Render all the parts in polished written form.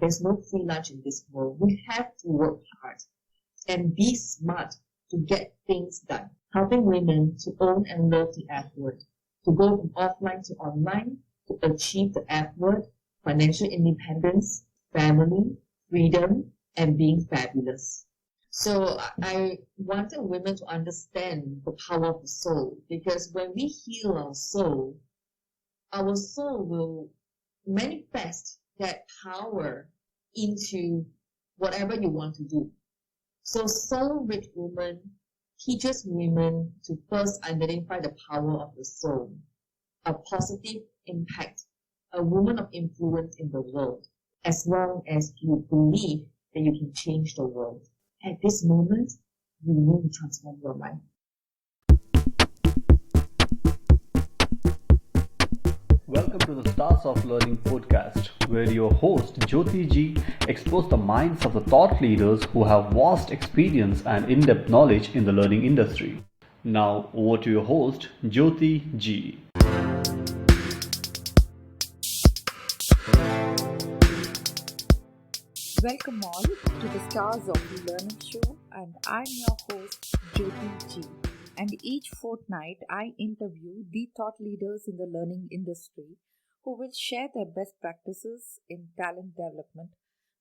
There's no free lunch in this world. We have to work hard and be smart to get things done. Helping women to own and love the F word, to go from offline to online, to achieve the F word, financial independence, family, freedom, and being fabulous. So I wanted women to understand the power of the soul, because when we heal our soul will manifest that power into whatever you want to do. So soul-rich woman teaches women to first identify the power of the soul, a positive impact, a woman of influence in the world, as long as you believe that you can change the world. At this moment, you need to transform your life. Welcome to the Stars of Learning podcast, where your host Jyoti Ji explores the minds of the thought leaders who have vast experience and in-depth knowledge in the learning industry. Now, over to your host Jyoti Ji. Welcome all to the Stars of Learning show, and I'm your host Jyoti Ji. And each fortnight I interview the thought leaders in the learning industry who will share their best practices in talent development.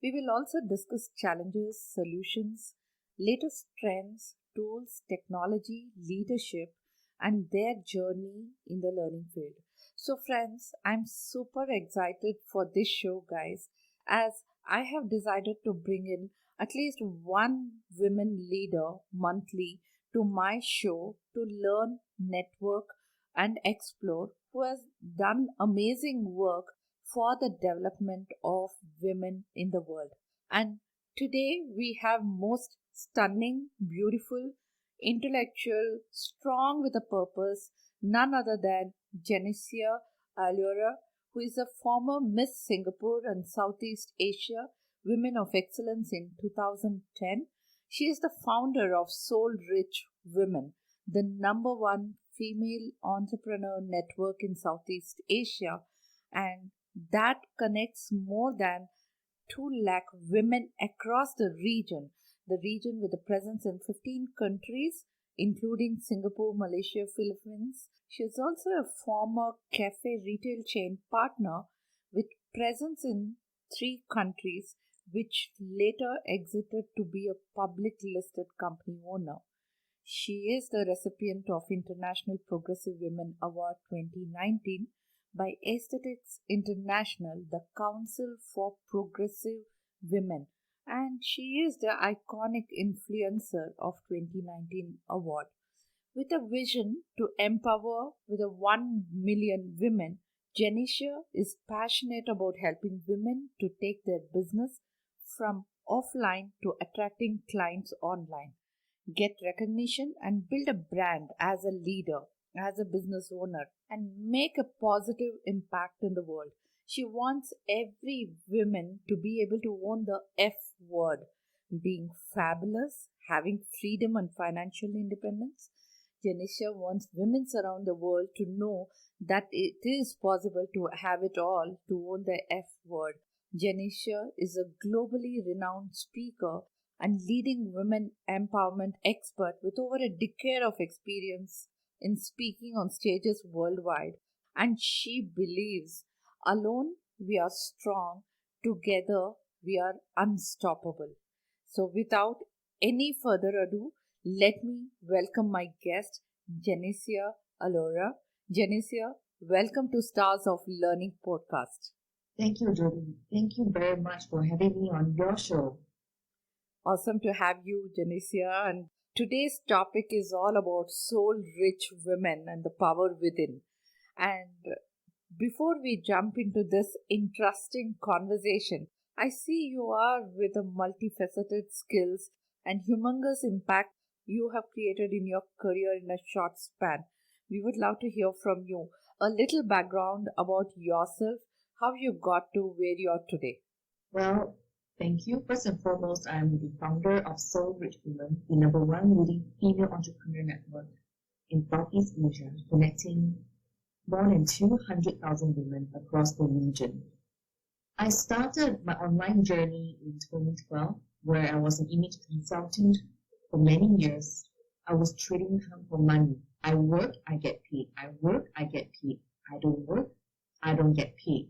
We will also discuss challenges, solutions, latest trends, tools, technology, leadership, and their journey in the learning field. So friends, I'm super excited for this show, guys, as I have decided to bring in at least one women leader monthly to my show to learn, network, and explore, who has done amazing work for the development of women in the world. And today we have most stunning, beautiful, intellectual, strong with a purpose, none other than Genecia Alluora, who is a former Miss Singapore and Southeast Asia Women of Excellence in 2010. She is the founder of Soul Rich Women, the #1 female entrepreneur network in Southeast Asia, and that connects more than 2 lakh women across the region with a presence in 15 countries, including Singapore, Malaysia, Philippines. She is also a former cafe retail chain partner with presence in 3 countries, which later exited to be a public listed company owner. She is the recipient of International Progressive Women Award 2019 by Aesthetics International, the Council for Progressive Women, and she is the iconic influencer of 2019 award. With a vision to empower with 1 million women, Genecia is passionate about helping women to take their business from offline to attracting clients online, get recognition and build a brand as a leader, as a business owner, and make a positive impact in the world. She wants every woman to be able to own the F word, being fabulous, having freedom and financial independence. Genecia wants women around the world to know that it is possible to have it all, to own the F word. Genecia is a globally renowned speaker and leading women empowerment expert with over a decade of experience in speaking on stages worldwide. And she believes, alone we are strong, together we are unstoppable. So without any further ado, let me welcome my guest, Genecia Alluora. Genecia, welcome to Stars of Learning podcast. Thank you, Jyoti. Thank you very much for having me on your show. Awesome to have you, Genecia. And today's topic is all about soul-rich women and the power within. And before we jump into this interesting conversation, I see you are with a multifaceted skills and humongous impact you have created in your career in a short span. We would love to hear from you. A little background about yourself, how you got to where you are today. Well, thank you. First and foremost, I am the founder of Soul Rich Women, the #1 leading female entrepreneur network in Southeast Asia, connecting more than 200,000 women across the region. I started my online journey in 2012, where I was an image consultant for many years. I was trading time for money. I work, I get paid. I work, I get paid. I don't work, I don't get paid.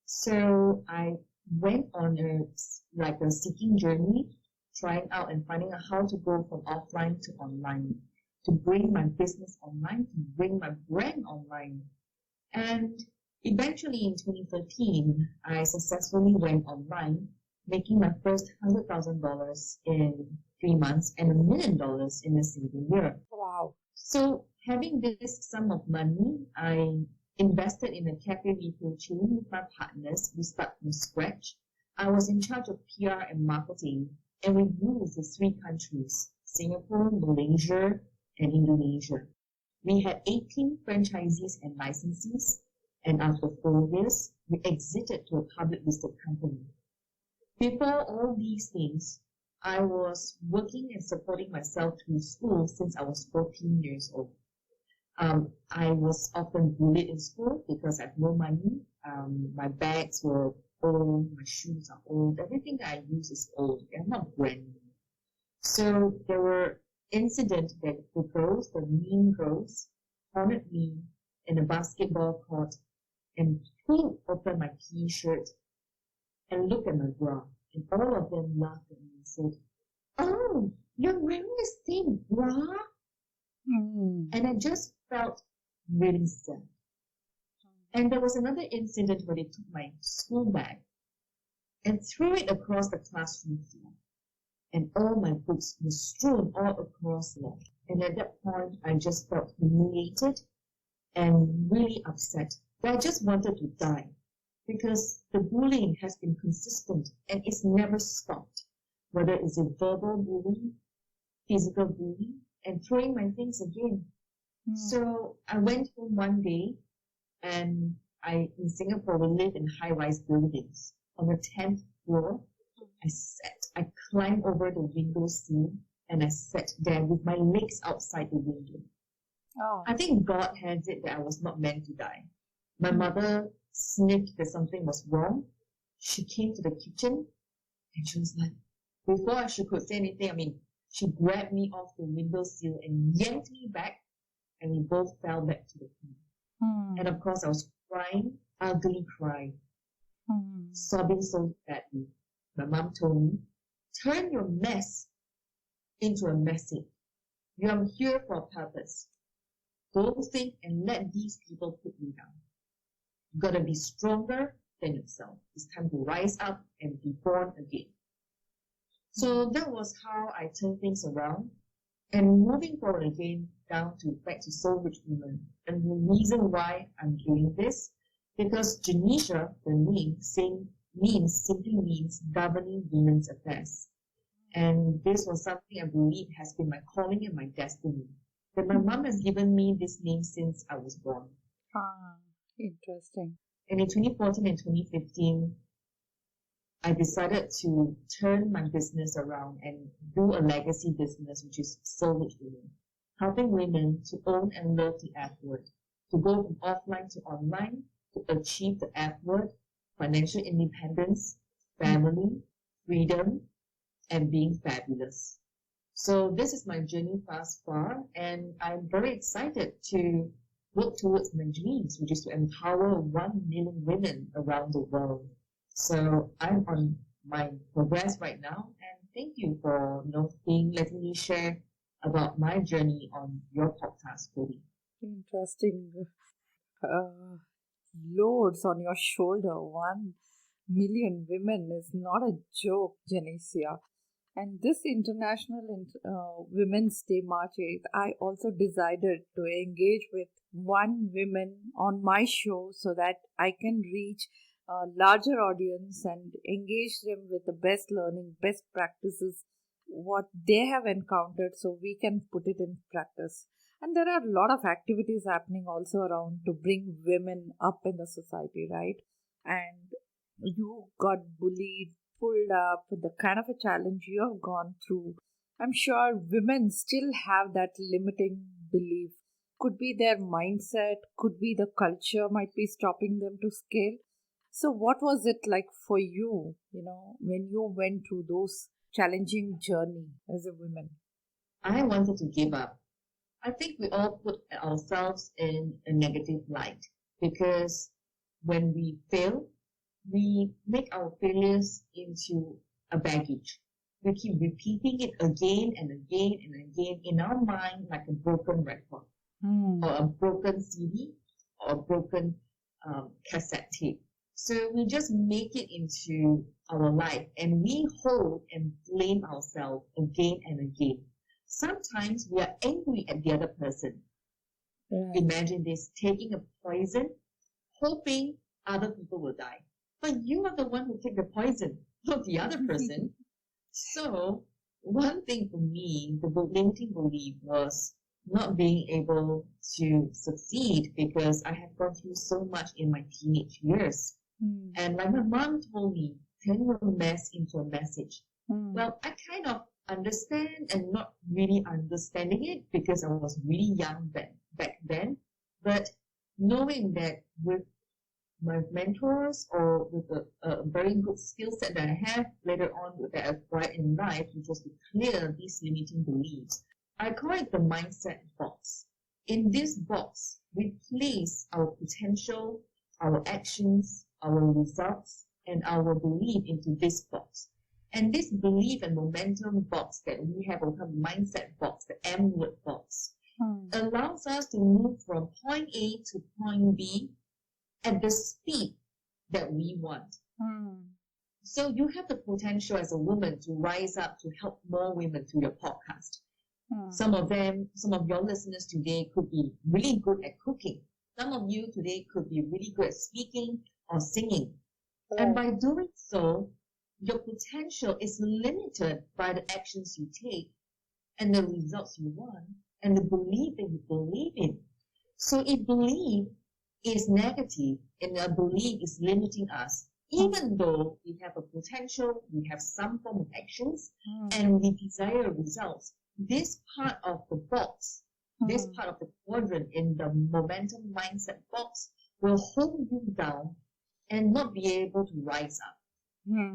So I went on a seeking journey, trying out and finding out how to go from offline to online, to bring my business online, to bring my brand online. And eventually in 2013, I successfully went online, making my first $100,000 in 3 months and $1 million in a single year. Wow. So having this sum of money, I invested in a cafe retail chain with my partners. We start from scratch. I was in charge of PR and marketing, and we grew to 3 countries, Singapore, Malaysia, and Indonesia. We had 18 franchisees and licensees, and after 4 years, we exited to a public listed company. Before all these things, I was working and supporting myself through school since I was 14 years old. I was often bullied in school because I had no money. My bags were old, my shoes are old, everything that I use is old. They're not brand new. So there were incidents that the girls, the mean girls, cornered me in a basketball court and pulled open my t-shirt and looked at my bra. And all of them laughed at me and said, "Oh, you're wearing the same bra?" And I just felt really sad. And there was another incident where they took my school bag and threw it across the classroom floor. And all my books were strewn all across the floor. And at that point, I just felt humiliated and really upset. I just wanted to die because the bullying has been consistent and it's never stopped. Whether it's a verbal bullying, physical bullying, and throwing my things again. So I went home one day, and in Singapore, we live in high-rise buildings. On the 10th floor, I climbed over the window sill, and I sat there with my legs outside the window. Oh. I think God has it that I was not meant to die. My mother sniffed that something was wrong. She came to the kitchen, and she was like, before she could say anything, she grabbed me off the windowsill and yanked me back, and we both fell back to the floor. And of course, I was crying, ugly crying, sobbing so badly. My mom told me, "Turn your mess into a message. You are here for a purpose. Don't think and let these people put you down. You gotta be stronger than yourself. It's time to rise up and be born again." So that was how I turned things around. And moving forward again, back to Soul Rich Women. And the reason why I'm doing this, because Genecia, the name, simply means governing women's affairs. And this was something I believe has been my calling and my destiny. That my mom has given me this name since I was born. Interesting. And in 2014 and 2015, I decided to turn my business around and do a legacy business, which is Soul Rich Women, helping women to own and love the F word, to go from offline to online, to achieve the F word, financial independence, family, freedom, and being fabulous. So this is my journey thus far, and I'm very excited to work towards my dreams, which is to empower 1 million women around the world. So I'm on my progress right now, and thank you for letting me share about my journey on your podcast, Cody. Interesting. Loads on your shoulder. 1 million women is not a joke, Genecia. And this International Women's Day, March 8th, I also decided to engage with 1 woman on my show so that I can reach a larger audience and engage them with the best learning, best practices, what they have encountered, so we can put it in practice. And there are a lot of activities happening also around to bring women up in the society, right? And you got bullied, pulled up, the kind of a challenge you have gone through. I'm sure women still have that limiting belief. Could be their mindset, could be the culture might be stopping them to scale. So what was it like for you, when you went through those challenging journey as a woman? I wanted to give up. I think we all put ourselves in a negative light because when we fail, we make our failures into a baggage. We keep repeating it again and again and again in our mind like a broken record or a broken CD or a broken cassette tape. So we just make it into our life and we hold and blame ourselves again and again. Sometimes we are angry at the other person. Yeah. Imagine this, taking a poison, hoping other people will die. But you are the one who took the poison, not the other person. So one thing for me, the limiting belief was not being able to succeed because I have gone through so much in my teenage years. And like my mom told me, turn your mess into a message. Well, I kind of understand and not really understanding it because I was really young back then. But knowing that with my mentors or with a very good skill set that I have later on that I acquired in life, which was to clear these limiting beliefs, I call it the mindset box. In this box, we place our potential, our actions, our results, and our belief into this box. And this belief and momentum box that we have, or mindset box, the M word box, allows us to move from point A to point B at the speed that we want. So you have the potential as a woman to rise up to help more women through your podcast. Some of your listeners today could be really good at cooking. Some of you today could be really good at speaking or singing. And by doing so, your potential is limited by the actions you take and the results you want and the belief that you believe in. So if belief is negative and a belief is limiting us, even though we have a potential, we have some form of actions, and we desire results, this part of the box, this part of the quadrant in the momentum mindset box will hold you down and not be able to rise up.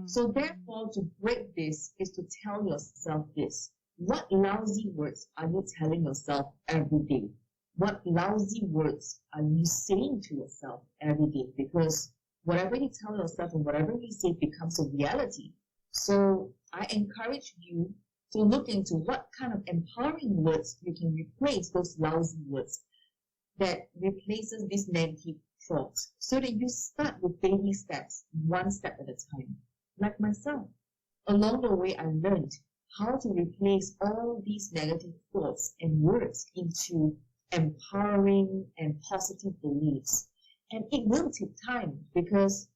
So therefore, to break this is to tell yourself this. What lousy words are you telling yourself every day? What lousy words are you saying to yourself every day? Because whatever you tell yourself and whatever you say becomes a reality. So I encourage you to look into what kind of empowering words you can replace those lousy words that replaces these negative thoughts, so that you start with baby steps, one step at a time. Like myself, along the way I learned how to replace all these negative thoughts and words into empowering and positive beliefs. And it will take time because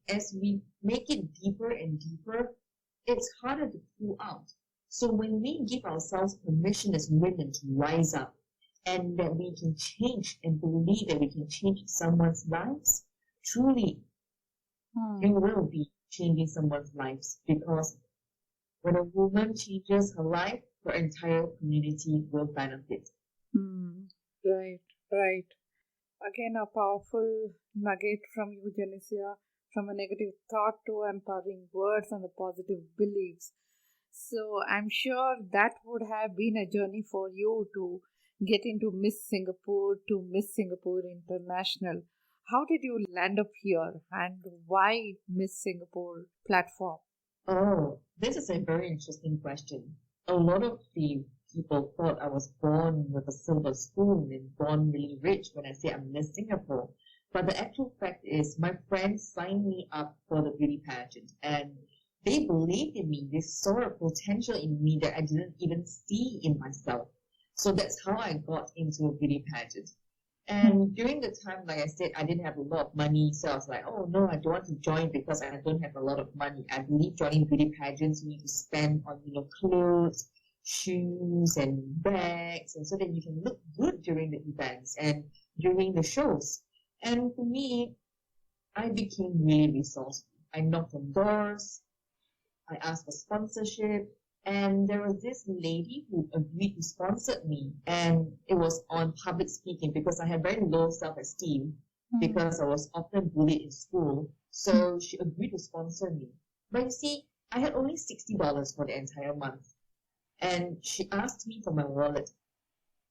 as we make it deeper and deeper, it's harder to pull out. So when we give ourselves permission as women to rise up and that we can change and believe that we can change someone's lives, truly, it will be changing someone's lives, because when a woman changes her life, her entire community will benefit. Right. Again, a powerful nugget from you, Genecia, from a negative thought to empowering words and the positive beliefs. So I'm sure that would have been a journey for you to get into Miss Singapore to Miss Singapore International. How did you land up here and why Miss Singapore platform? Oh, this is a very interesting question. A lot of the people thought I was born with a silver spoon and born really rich when I say I'm Miss Singapore. But the actual fact is my friends signed me up for the beauty pageant and they believed in me. They saw a potential in me that I didn't even see in myself. So that's how I got into a beauty pageant. And during the time, like I said, I didn't have a lot of money. So I was like, oh no, I don't want to join because I don't have a lot of money. I believe joining beauty pageants, you need to spend on, clothes, shoes and bags, and so that you can look good during the events and during the shows. And for me, I became really resourceful. I knocked on doors. I asked for sponsorship. And there was this lady who agreed to sponsor me, and it was on public speaking because I had very low self-esteem because I was often bullied in school. So she agreed to sponsor me. But you see, I had only $60 for the entire month. And she asked me for my wallet.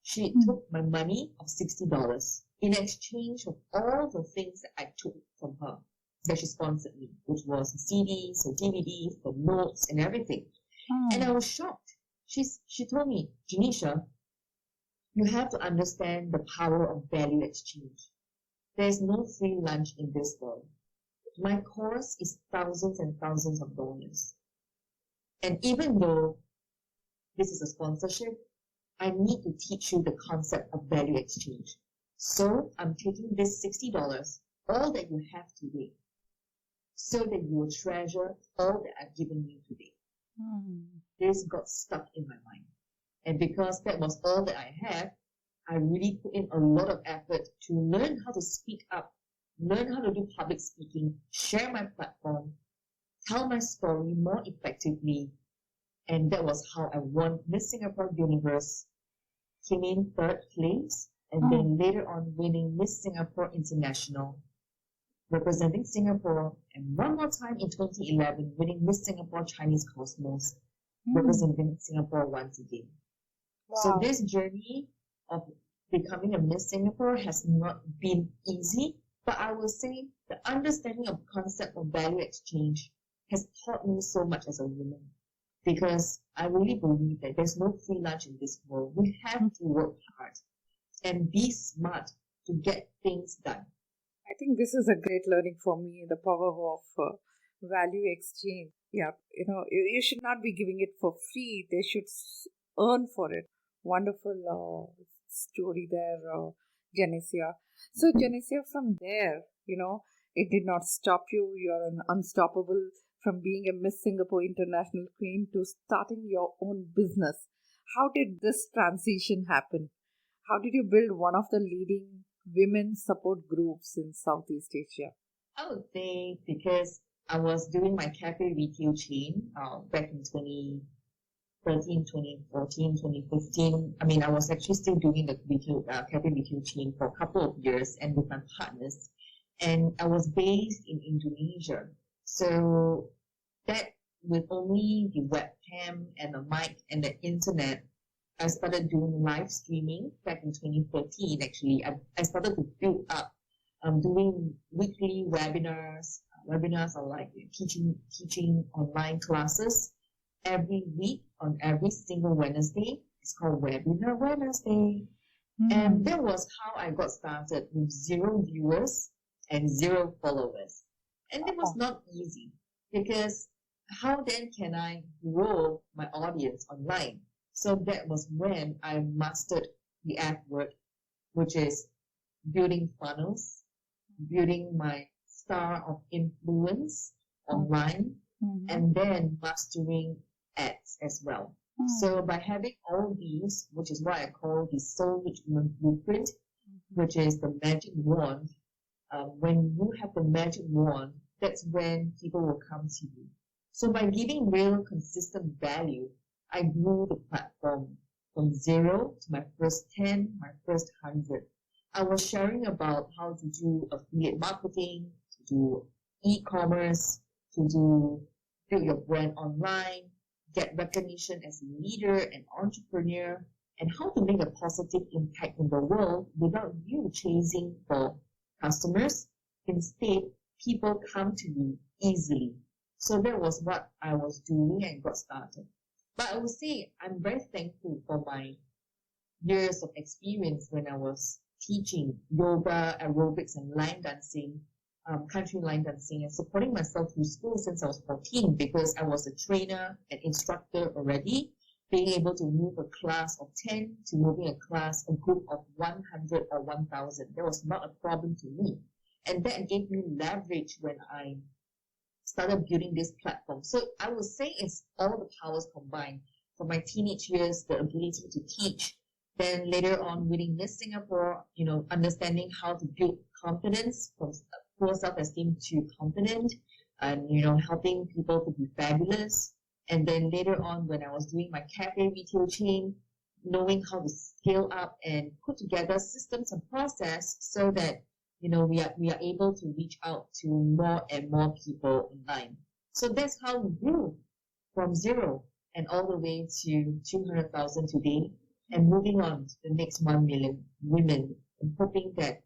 She took my money of $60 in exchange of all the things that I took from her, that she sponsored me, which was CDs, or DVDs, or notes, and everything. And I was shocked. She told me, Genecia, you have to understand the power of value exchange. There's no free lunch in this world. My course is thousands and thousands of dollars. And even though this is a sponsorship, I need to teach you the concept of value exchange. So I'm taking this $60, all that you have today, so that you will treasure all that I've given you today. This got stuck in my mind. And because that was all that I had, I really put in a lot of effort to learn how to speak up, learn how to do public speaking, share my platform, tell my story more effectively. And that was how I won Miss Singapore Universe, came in third place, and then later on winning Miss Singapore International, representing Singapore, and one more time in 2011 winning Miss Singapore Chinese Cosmos, representing Singapore once again. Wow. So this journey of becoming a Miss Singapore has not been easy, but I will say the understanding of the concept of value exchange has taught me so much as a woman, because I really believe that there's no free lunch in this world. We have to work hard and be smart to get things done. I think this is a great learning for me, the power of value exchange. Yeah, you should not be giving it for free. They should earn for it. Wonderful story there, Genecia. So, Genecia, from there, it did not stop you. You're an unstoppable from being a Miss Singapore International Queen to starting your own business. How did this transition happen? How did you build one of the leading women support groups in Southeast Asia? I would say because I was doing my cafe retail chain back in 2013, 2014, 2015. I mean, I was actually still doing the cafe retail chain for a couple of years and with my partners. And I was based in Indonesia. So that with only the webcam and the mic and the internet, I started doing live streaming back in 2013. Actually, I started to build up doing weekly webinars. Webinars are like teaching online classes every week on every single Wednesday. It's called Webinar Wednesday. And that was how I got started with 0 viewers and 0 followers. And it was not easy, because how then can I grow my audience online? So that was when I mastered the F word, which is building funnels, building my star of influence online, and then mastering ads as well. So by having all these, which is what I call the Soul Rich Woman Blueprint, which is the magic wand, when you have the magic wand, that's when people will come to you. So by giving real consistent value, I grew the platform from 0 to my first 10, my first 100. I was sharing about how to do affiliate marketing, to do e-commerce, to build your brand online, get recognition as a leader and entrepreneur, and how to make a positive impact in the world without you chasing for customers. Instead, people come to you easily. So that was what I was doing and got started. But I would say I'm very thankful for my years of experience when I was teaching yoga, aerobics, and line dancing, country line dancing, and supporting myself through school since I was 14, because I was a trainer and instructor already, being able to move a class of 10 to moving a group of 100 or 1,000. That was not a problem to me. And that gave me leverage when I started building this platform. So I would say it's all the powers combined. From my teenage years, the ability to teach, then later on winning Miss Singapore, understanding how to build confidence from poor self-esteem to confident, and, helping people to be fabulous. And then later on, when I was doing my cafe retail chain, knowing how to scale up and put together systems and process so that, we are able to reach out to more and more people online. So that's how we grew from zero and all the way to 200,000 today, and moving on to the next 1 million women, and hoping that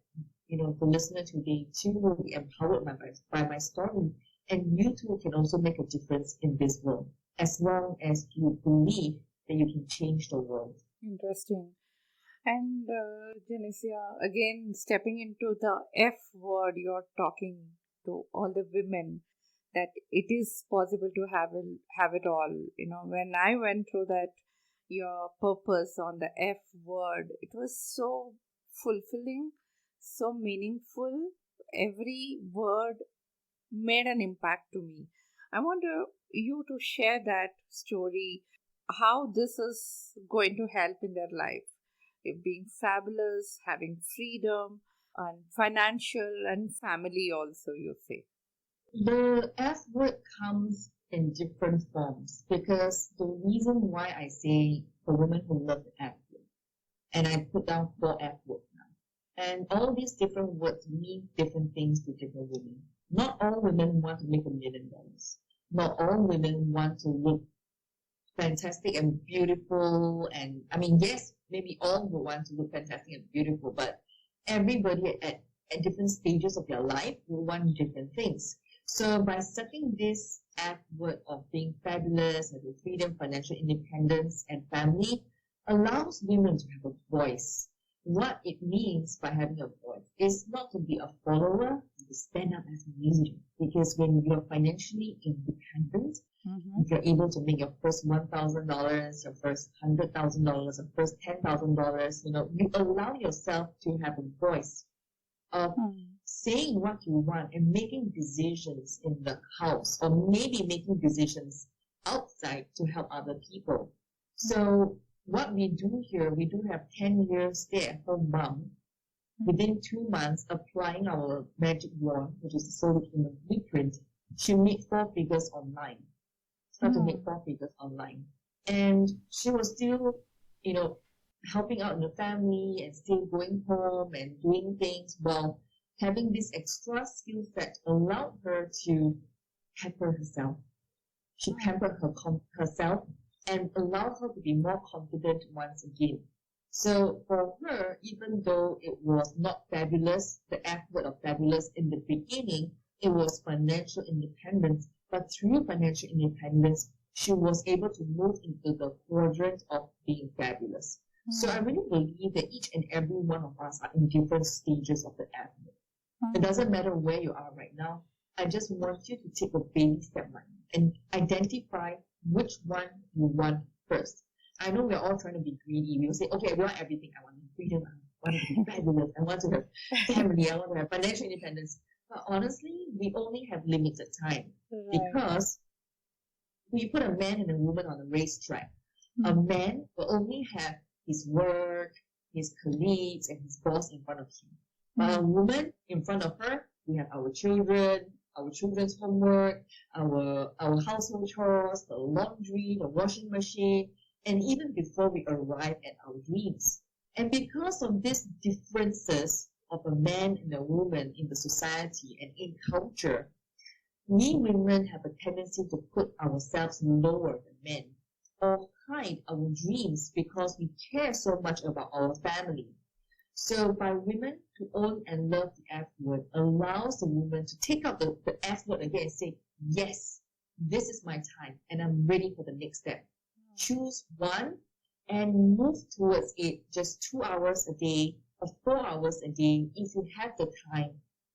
the listener today too will be empowered by my story, and you too can also make a difference in this world, as long as you believe that you can change the world. Interesting. And Genecia, again, stepping into the F word, you're talking to all the women that it is possible to have it all. When I went through that, your purpose on the F word, it was so fulfilling, so meaningful. Every word made an impact to me. I want you to share that story, how this is going to help in their life. It being fabulous, having freedom, and financial and family also, you say. The F word comes in different forms, because the reason why I say for women who love the F word, and I put down 4 F words now, and all these different words mean different things to different women. Not all women want to make $1 million. Not all women want to look fantastic and beautiful. And I mean, yes, maybe all will want to look fantastic and beautiful, but everybody at different stages of their life will want different things. So by setting this F word of being fabulous, having freedom, financial independence, and family, allows women to have a voice. What it means by having a voice is not to be a follower, to stand up as a leader. Because when you're financially independent, if you're able to make your first $1,000, your first $100,000, your first $10,000, you allow yourself to have a voice of saying what you want and making decisions in the house, or maybe making decisions outside to help other people. So what we do here, we do have 10 years stay-at-home mom. Within 2 months, applying our magic wand, which is the Soul Human Blueprint, she made 4 figures online. Started to make 4 figures online. And she was still, helping out in the family and still going home and doing things while having this extra skill set allowed her to pamper herself. She pampered herself and allowed her to be more confident once again. So for her, even though it was not fabulous, the F word of fabulous in the beginning, it was financial independence. But through financial independence, she was able to move into the quadrant of being fabulous. So I really believe that each and every one of us are in different stages of the F word. It doesn't matter where you are right now. I just want you to take a baby step right now and identify which one you want first. I know we're all trying to be greedy. We will say, okay, I want everything. I want freedom. I want to be fabulous. I want to have family. I want to have financial independence. But honestly, we only have limited time. Because when you put a man and a woman on a racetrack, a man will only have his work, his colleagues, and his boss in front of him. But a woman, in front of her, we have our children, our children's homework, our household chores, the laundry, the washing machine, and even before we arrive at our dreams. And because of these differences of a man and a woman in the society and in culture, we women have a tendency to put ourselves lower than men, or hide our dreams because we care so much about our family. So by women to own and love the F word allows the woman to take out the F word again and say, yes, this is my time and I'm ready for the next step. Choose one and move towards it just 2 hours a day or 4 hours a day. If you have the time,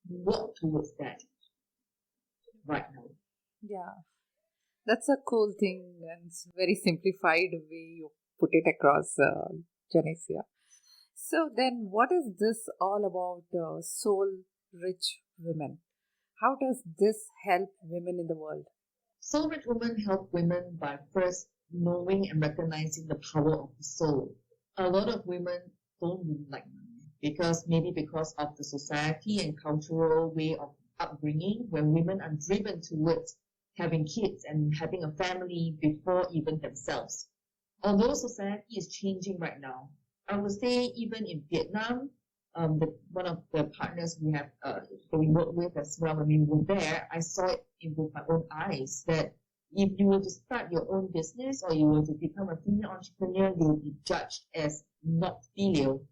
work towards that right now. Yeah, that's a cool thing, and it's very simplified way you put it across, Genecia. So then, what is this all about, soul-rich women? How does this help women in the world? Soul-rich women help women by first knowing and recognizing the power of the soul. A lot of women don't really like money because of the society and cultural way of upbringing, where women are driven towards having kids and having a family before even themselves. Although society is changing right now, I would say even in Vietnam, one of the partners we have that we work with as well, when we were there, I saw it with my own eyes that if you were to start your own business or you were to become a female entrepreneur, you will be judged as not filial.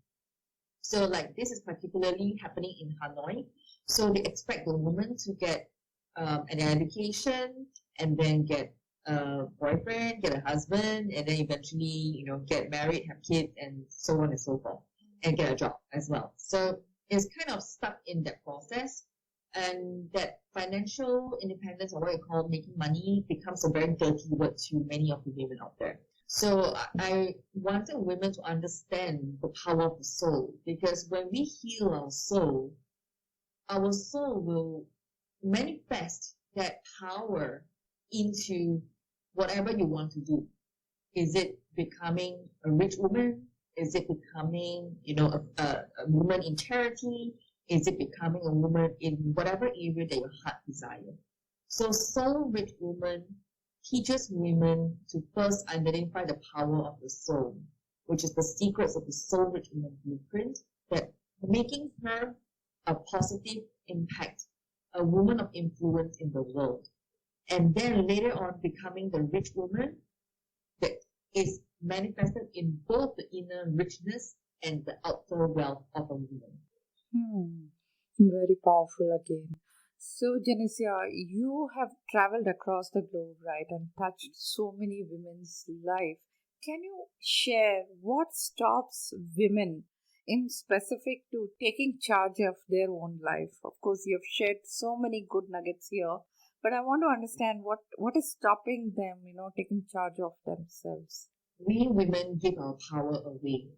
So like this is particularly happening in Hanoi. So they expect the woman to get an education and then get a boyfriend, get a husband, and then eventually, get married, have kids, and so on and so forth, and get a job as well. So it's kind of stuck in that process, and that financial independence, or what you call making money, becomes a very dirty word to many of the women out there. So I wanted women to understand the power of the soul, because when we heal our soul will manifest that power into whatever you want to do. Is it becoming a rich woman? Is it becoming, a woman in charity? Is it becoming a woman in whatever area that your heart desires? So Soul Rich Woman teaches women to first identify the power of the soul, which is the secrets of the Soul Rich Woman blueprint, that making her a positive impact, a woman of influence in the world. And then later on becoming the rich woman that is manifested in both the inner richness and the outer wealth of a woman. Very powerful again. So, Genecia, you have traveled across the globe, right, and touched so many women's life. Can you share what stops women in specific to taking charge of their own life? Of course, you have shared so many good nuggets here, but I want to understand what is stopping them, taking charge of themselves. We women give our power away.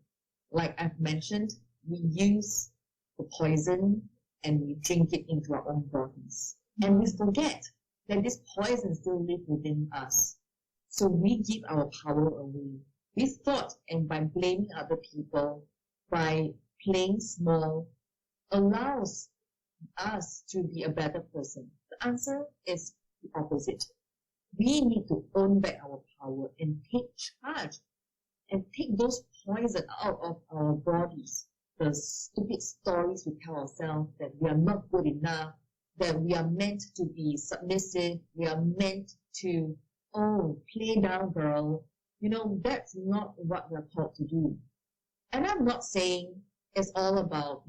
Like I've mentioned, we use the poison and we drink it into our own bodies. And we forget that this poison still lives within us. So we give our power away. We thought, and by blaming other people, by playing small, allows us to be a better person. The answer is the opposite. We need to own back our power and take charge and take those poison out of our bodies. The stupid stories we tell ourselves that we are not good enough, that we are meant to be submissive, we are meant to, play down, girl. That's not what we're taught to do. And I'm not saying it's all about,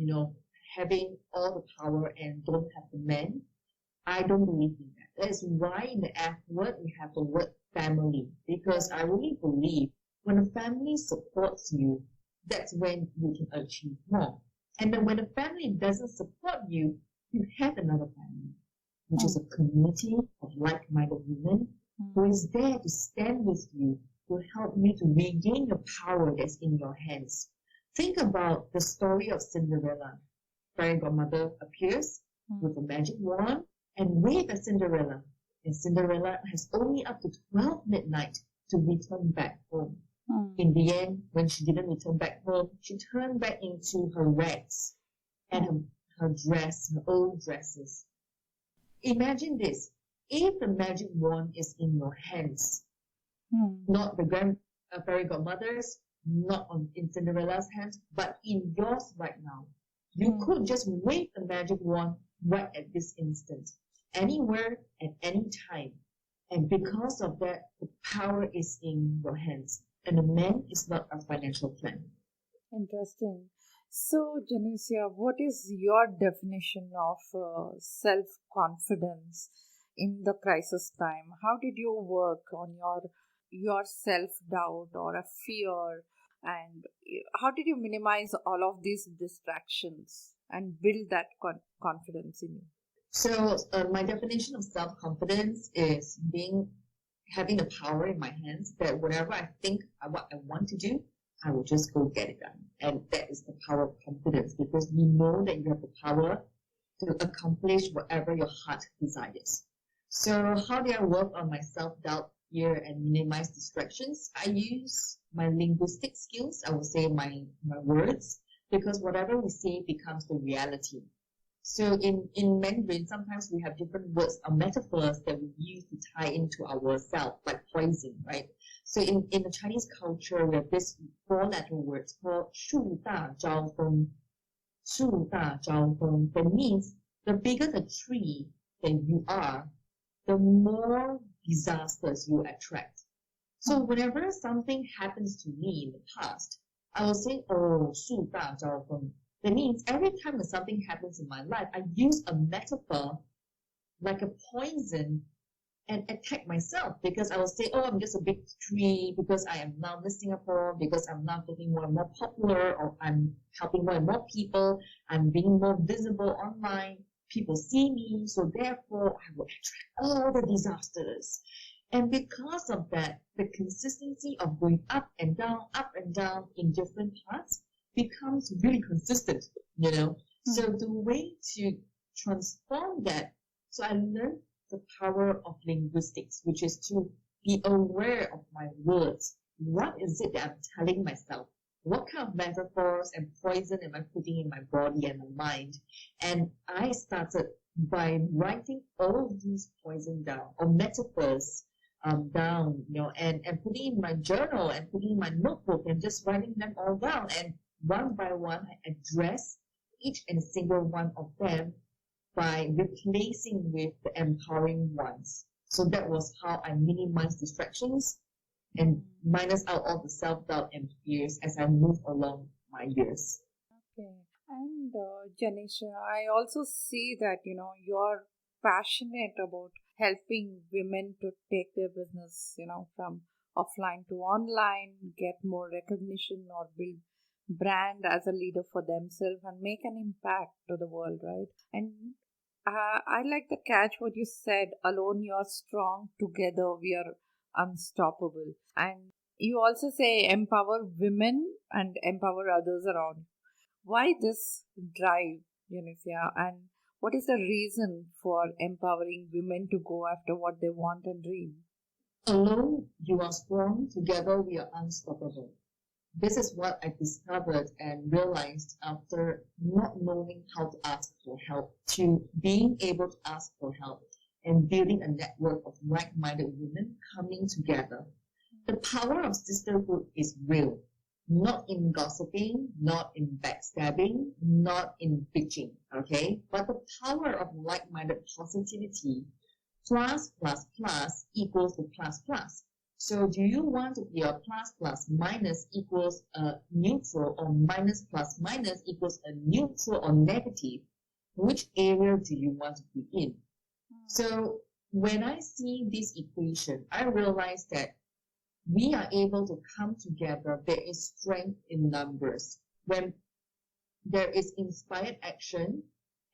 having all the power and don't have the men. I don't believe in that. That is why in the F word we have the word family, because I really believe when a family supports you, that's when you can achieve more. And then when a family doesn't support you, you have another family, which is a community of like-minded women who is there to stand with you, to help you to regain the power that's in your hands. Think about the story of Cinderella. Fairy godmother appears with a magic wand and waves at Cinderella. And Cinderella has only up to 12 midnight to return back home. In the end, when she didn't return back home, she turned back into her rags and her dress, her old dresses. Imagine this. If the magic wand is in your hands, not the fairy godmother's, not in Cinderella's hands, but in yours right now, you could just wave the magic wand right at this instant, anywhere, at any time. And because of that, the power is in your hands. And the man is not a financial plan. Interesting. So, Genecia, what is your definition of self-confidence in the crisis time? How did you work on your self-doubt or a fear? And how did you minimize all of these distractions and build that confidence in you? So, my definition of self-confidence is having the power in my hands that whatever I think what I want to do, I will just go get it done. And that is the power of confidence, because you know that you have the power to accomplish whatever your heart desires. So how do I work on my self-doubt, fear, and minimize distractions? I use my linguistic skills, I would say my words, because whatever we say becomes the reality. So in Mandarin, sometimes we have different words or metaphors that we use to tie into ourselves, like poison, right? So in the Chinese culture, we have this 4-letter words called 树大招风.树大招风. That means the bigger the tree that you are, the more disasters you attract. So whenever something happens to me in the past, I will say, oh, 树大招风. That means every time that something happens in my life, I use a metaphor like a poison and attack myself, because I will say, oh, I'm just a big tree because I am now Miss Singapore, because I'm now getting more and more popular, or I'm helping more and more people, I'm being more visible online, people see me, so therefore I will attract all the disasters. And because of that, the consistency of going up and down in different parts becomes really consistent, you know. So the way to transform that, so I learned the power of linguistics, which is to be aware of my words. What is it that I'm telling myself? What kind of metaphors and poison am I putting in my body and my mind? And I started by writing all of these poison down, or metaphors down, you know, and putting in my journal and putting in my notebook and just writing them all down. And one by one, I address each and single one of them by replacing with the empowering ones. So that was how I minimized distractions and minus out all the self-doubt and fears as I move along my years. Okay. And Genecia, I also see that, you're passionate about helping women to take their business, from offline to online, get more recognition or build brand as a leader for themselves and make an impact to the world, right? And I like the catch what you said, alone you're strong, together we are unstoppable. And you also say empower women and empower others around. Why this drive, Genecia? And what is the reason for empowering women to go after what they want and dream? Alone you are strong, together we are unstoppable. This is what I discovered and realized after not knowing how to ask for help, to being able to ask for help and building a network of like-minded women coming together. The power of sisterhood is real, not in gossiping, not in backstabbing, not in bitching, okay? But the power of like-minded positivity, plus equals to plus. So do you want to be a plus minus equals a neutral, or minus equals a neutral or negative? Which area do you want to be in? So when I see this equation, I realize that we are able to come together. There is strength in numbers. When there is inspired action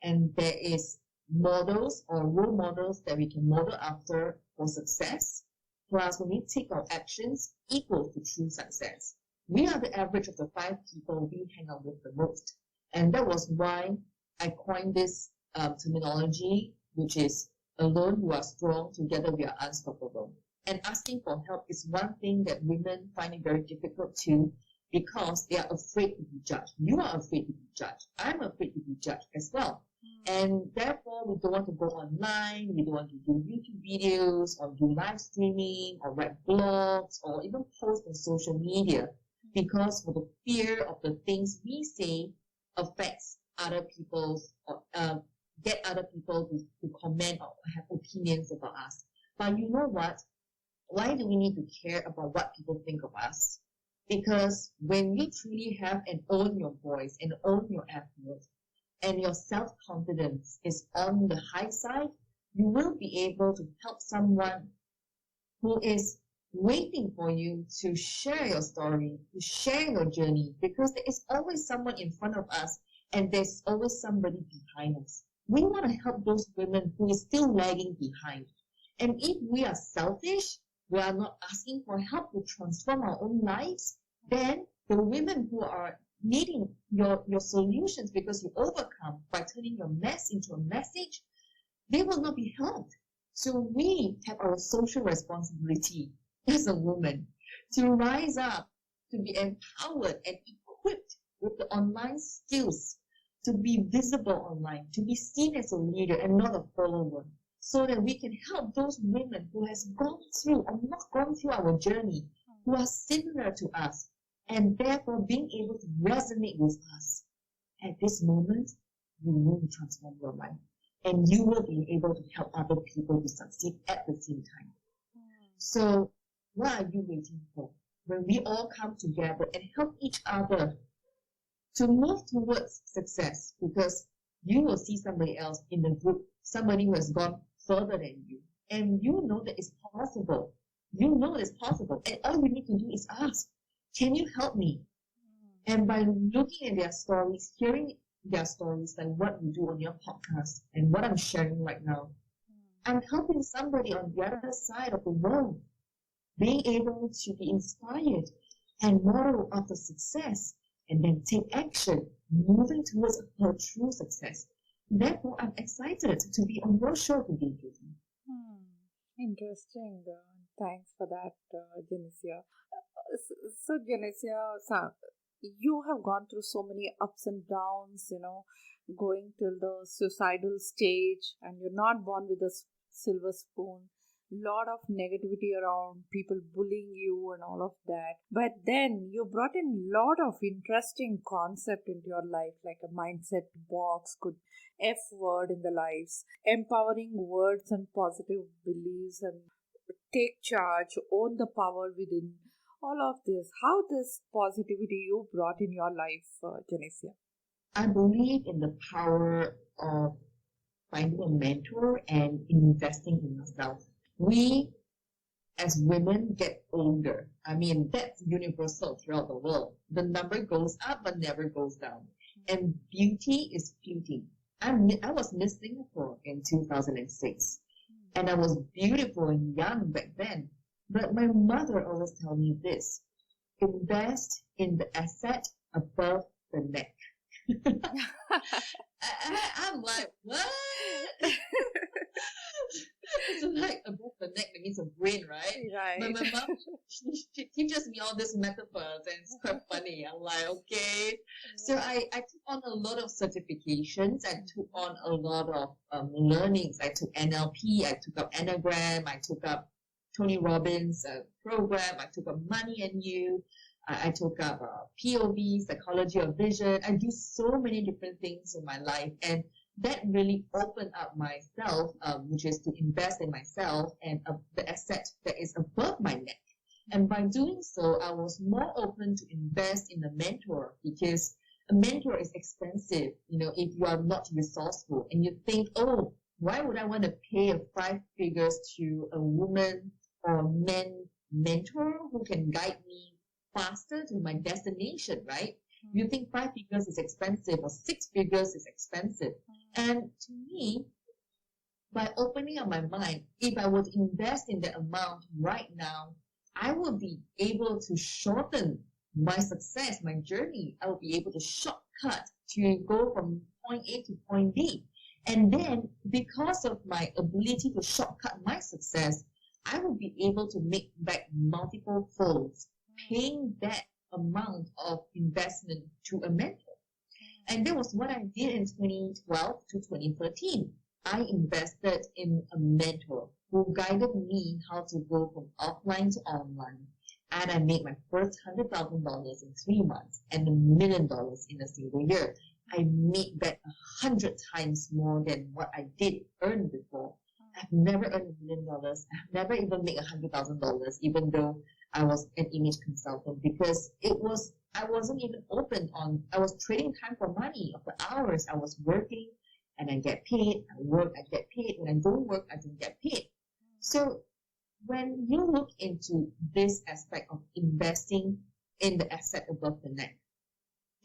and there is models or role models that we can model after for success, plus when we take our actions equals to true success. We are the average of the 5 people we hang out with the most. And that was why I coined this terminology, which is alone you are strong, together we are unstoppable. And asking for help is one thing that women find it very difficult to, because they are afraid to be judged. You are afraid to be judged. I'm afraid to be judged as well. And therefore, we don't want to go online, we don't want to do YouTube videos or do live streaming or write blogs or even post on social media, because of the fear of the things we say affects other people's, get other people to comment or have opinions about us. But you know what? Why do we need to care about what people think of us? Because when you truly have and own your voice and own your effort, and your self-confidence is on the high side, you will be able to help someone who is waiting for you to share your story, to share your journey, because there is always someone in front of us and there's always somebody behind us. We want to help those women who is still lagging behind. And if we are selfish, we are not asking for help to transform our own lives, then the women who are needing your solutions because you overcome by turning your mess into a message, they will not be helped. So we have our social responsibility as a woman to rise up, to be empowered and equipped with the online skills, to be visible online, to be seen as a leader and not a follower, so that we can help those women who has gone through or not gone through our journey, who are similar to us, and therefore being able to resonate with us. at this moment, you will transform your life. And you will be able to help other people to succeed at the same time. So what are you waiting for? When we all come together and help each other to move towards success, because you will see somebody else in the group, somebody who has gone further than you, and you know that it's possible. You know it's possible, and all you need to do is ask, can you help me? And by looking at their stories, hearing their stories, like what you do on your podcast and what I'm sharing right now, I'm helping somebody on the other side of the world being able to be inspired and model after success, and then take action, moving towards her true success. Therefore, I'm excited to be on your show today, Judy. Interesting. Thanks for that, Genecia. So, Genecia, you have gone through so many ups and downs, going till the suicidal stage, and you're not born with a silver spoon. Lot of negativity around, people bullying you and all of that. But then you brought in lot of interesting concept into your life, like a mindset box, good F word in the lives, empowering words and positive beliefs, and take charge, own the power within. All of this, how this positivity you brought in your life, Genecia? I believe in the power of finding a mentor and investing in yourself. We, as women, get older. I mean, that's universal throughout the world. The number goes up but never goes down. And beauty is fleeting. I was Miss Singapore in 2006. And I was beautiful and young back then. But my mother always told me this: invest in the asset above the neck. I'm like, what? It's like above the neck, that means a brain, right? Right. But my mom, she teaches me all these metaphors, and it's quite funny. I'm like, okay. So I took on a lot of certifications. I took on a lot of learnings. I took NLP. I took up Enneagram. I took up Tony Robbins' program. I took up Money and You. I took up POV, Psychology of Vision. I do so many different things in my life, and that really opened up myself, which is to invest in myself and the asset that is above my neck. And by doing so, I was more open to invest in a mentor, because a mentor is expensive, if you are not resourceful and you think, oh, why would I want to pay 5 figures to a woman or man mentor who can guide me faster to my destination, right? You think 5 figures is expensive or 6 figures is expensive. And to me, by opening up my mind, if I were to invest in that amount right now, I will be able to shorten my success, my journey. I will be able to shortcut to go from point A to point B. And then because of my ability to shortcut my success, I will be able to make back multiple folds, paying that amount of investment to a mentor. And that was what I did in 2012 to 2013. I invested in a mentor who guided me how to go from offline to online. And I made my first $100,000 in 3 months and $1 million in a single year. I made back 100 times more than what I did earn before. I've never earned $1 million. I've never even made $100,000, even though I was an image consultant, because I wasn't even open on, I was trading time for money, of the hours I was working, and I get paid. I work, I get paid. When I don't work, I don't get paid. So when you look into this aspect of investing in the asset above the neck,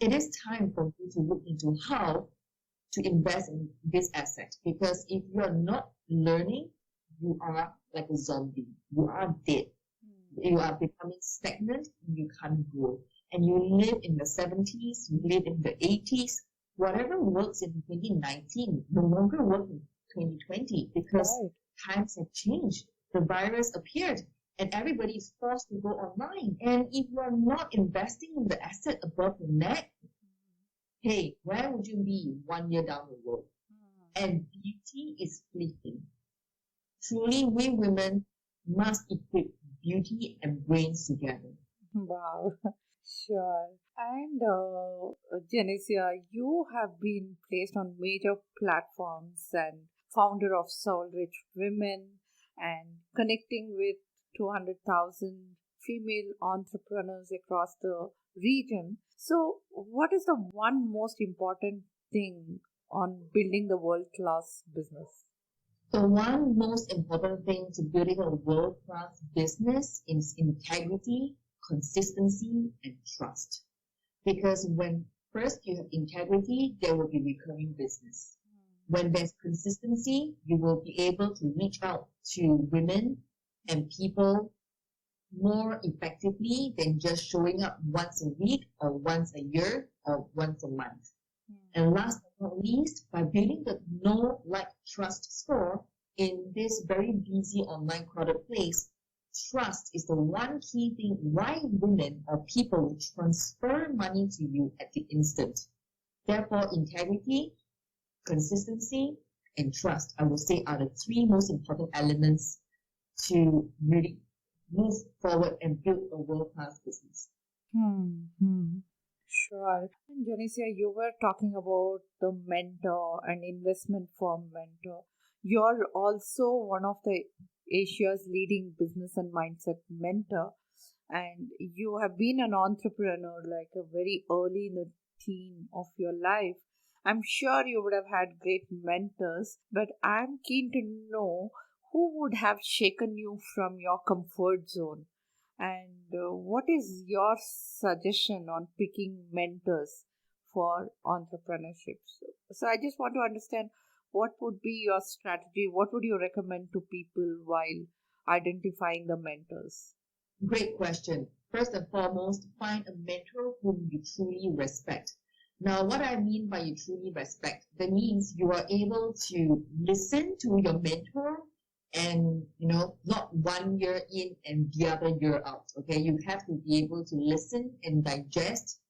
it is time for you to look into how to invest in this asset. Because if you are not learning, you are like a zombie. You are dead. You are becoming stagnant. You can't grow. And you live in the 70s, you live in the 80s. Whatever works in 2019 no longer works in 2020, because times have changed. The virus appeared and everybody is forced to go online. And if you are not investing in the asset above the neck, hey, where would you be 1 year down the road? And beauty is fleeting. Truly, we women must equip beauty and brains together. Wow. Sure. And Genecia, you have been placed on major platforms and founder of Soul Rich Women and connecting with 200,000 female entrepreneurs across the region. So, what is the one most important thing on building the world class business? The one most important thing to building a world-class business is integrity, consistency, and trust. Because when first you have integrity, there will be recurring business. When there's consistency, you will be able to reach out to women and people more effectively than just showing up once a week or once a year or once a month. And last but not least, by building the know, like, trust score in this very busy online crowded place, trust is the one key thing why women or people will transfer money to you at the instant. Therefore, integrity, consistency, and trust, I would say, are the three most important elements to really move forward and build a world-class business. Sure. And Genecia, you were talking about the mentor and investment firm mentor. You're also one of the Asia's leading business and mindset mentor. And you have been an entrepreneur like a very early in the teen of your life. I'm sure you would have had great mentors, but I'm keen to know who would have shaken you from your comfort zone and what is your suggestion on picking mentors for entrepreneurship? So I just want to understand what would be your strategy? What would you recommend to people while identifying the mentors? Great question. First and foremost, find a mentor whom you truly respect. Now, what I mean by you truly respect, that means you are able to listen to your mentor and, not 1 year in and the other year out. Okay, you have to be able to listen and digest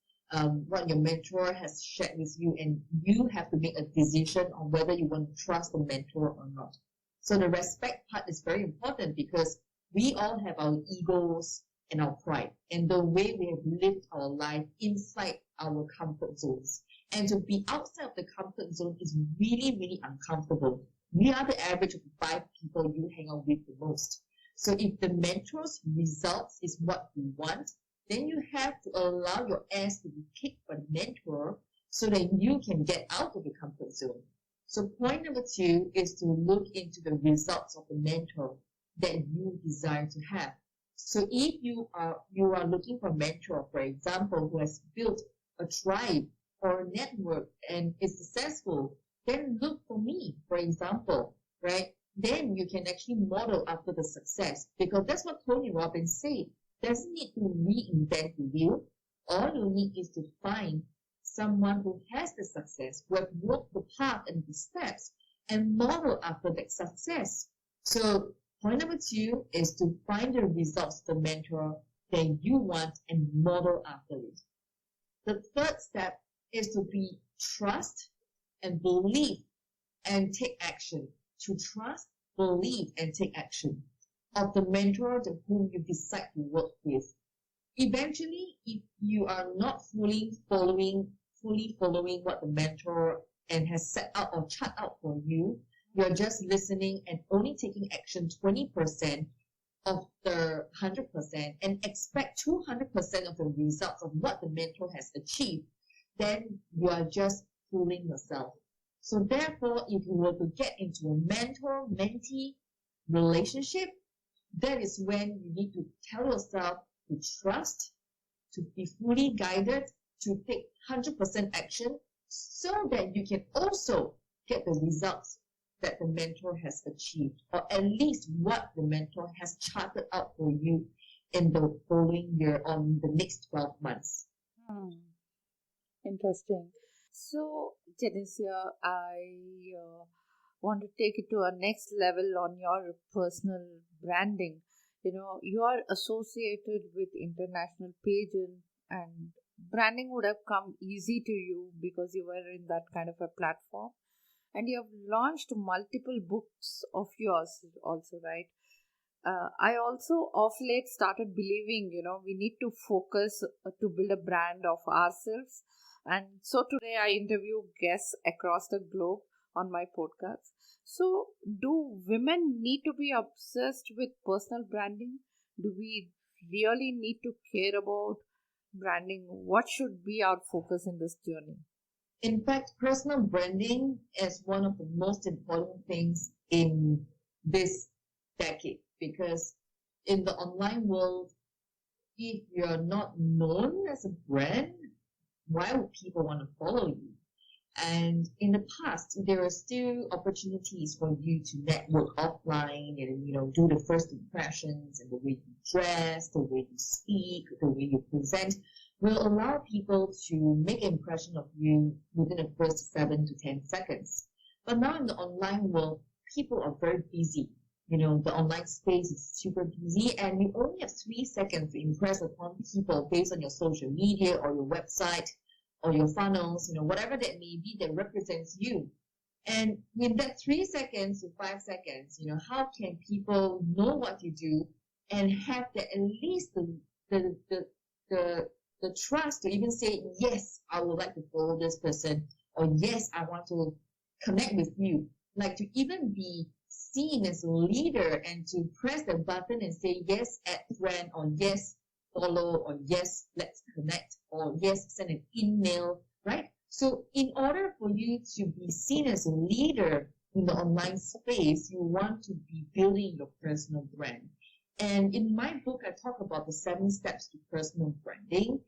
what your mentor has shared with you, and you have to make a decision on whether you want to trust the mentor or not. So the respect part is very important because we all have our egos and our pride and the way we have lived our life inside our comfort zones. And to be outside of the comfort zone is really, really uncomfortable. We are the average of 5 people you hang out with the most. So if the mentor's results is what you want, then you have to allow your ass to be kicked by the mentor so that you can get out of the comfort zone. So point number 2 is to look into the results of the mentor that you desire to have. So if you are looking for a mentor, for example, who has built a tribe or a network and is successful, then look for me, for example, right? Then you can actually model after the success because that's what Tony Robbins said. Doesn't need to reinvent the wheel. All you need is to find someone who has the success, who have walked the path and the steps and model after that success. So point number 2 is to find the results of the mentor that you want and model after it. The third step is to be trust and believe and take action. To trust, believe, and take action of the mentor to whom you decide to work with. Eventually, if you are not fully following what the mentor and has set out or chart out for you, you're just listening and only taking action 20% of the 100% and expect 200% of the results of what the mentor has achieved, then you are just fooling yourself. So therefore, if you were to get into a mentor-mentee relationship, that is when you need to tell yourself to trust, to be fully guided, to take 100% action so that you can also get the results that the mentor has achieved, or at least what the mentor has charted out for you in the following year or the next 12 months. Interesting. So, Genecia, I want to take it to a next level on your personal branding. You are associated with international pageant, and branding would have come easy to you because you were in that kind of a platform. And you have launched multiple books of yours also, right? I also of late started believing, we need to focus to build a brand of ourselves. And so today I interview guests across the globe on my podcast. So, do women need to be obsessed with personal branding? Do we really need to care about branding? What should be our focus in this journey? In fact, personal branding is one of the most important things in this decade because in the online world, if you're not known as a brand, why would people want to follow you? And in the past, there are still opportunities for you to network offline and, do the first impressions and the way you dress, the way you speak, the way you present will allow people to make an impression of you within the first 7 to 10 seconds. But now in the online world, people are very busy. The online space is super busy and you only have 3 seconds to impress upon people based on your social media or your website or your funnels, whatever that may be that represents you. And with that 3 seconds to 5 seconds, how can people know what you do and have at least the trust to even say, yes, I would like to follow this person, or yes, I want to connect with you. Like to even be seen as a leader and to press the button and say, yes, add friend, or yes, follow, or yes, let's connect, or yes, send an email, right? So in order for you to be seen as a leader in the online space, you want to be building your personal brand. And in my book, I talk about the 7 steps to personal branding.